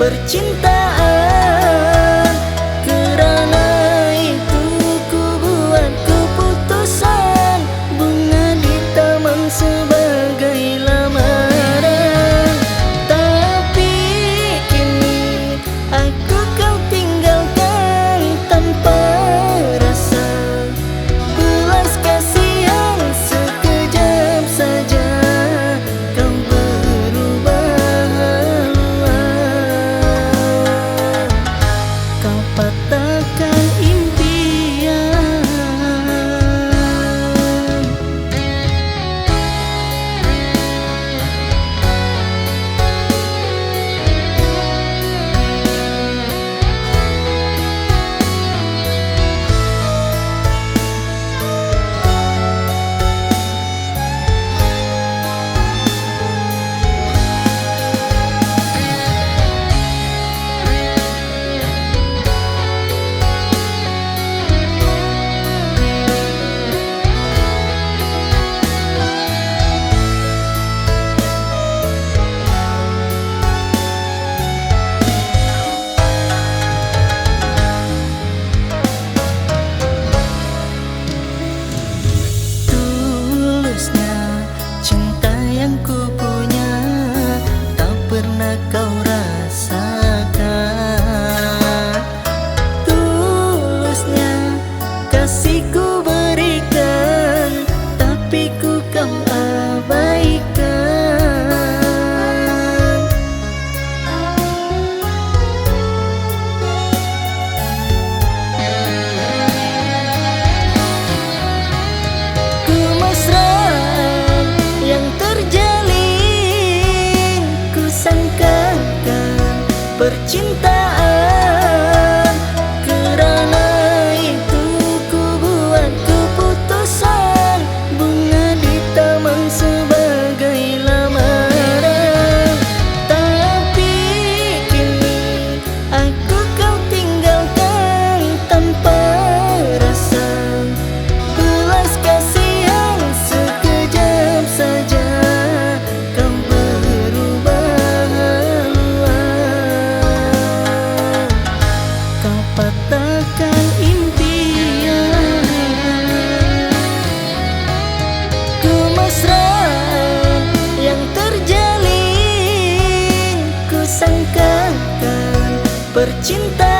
percintaan. Karena itu ku buat keputusan, bunga di taman sebagai lamaran. Tapi kini aku kau tinggalkan tanpa rasa belas kasihan. Sekejap saja kau berubah, kau patahkan impian. Cinta yang ku punya tak pernah kau rasakan. Tulusnya kasih ku berikan, tapi ku kau abaikan. Kemesraan yang terjalin ku sangkakan percintaan. Karena itu ku buat keputusan, bunga di taman sebagai lamaran. Tapi kini aku kau tinggalkan tanpa rasa belas kasihan. Sekejap saja kau berubah, kau patahkan impian. Kemesraan yang terjalin ku sangkakan percintaan.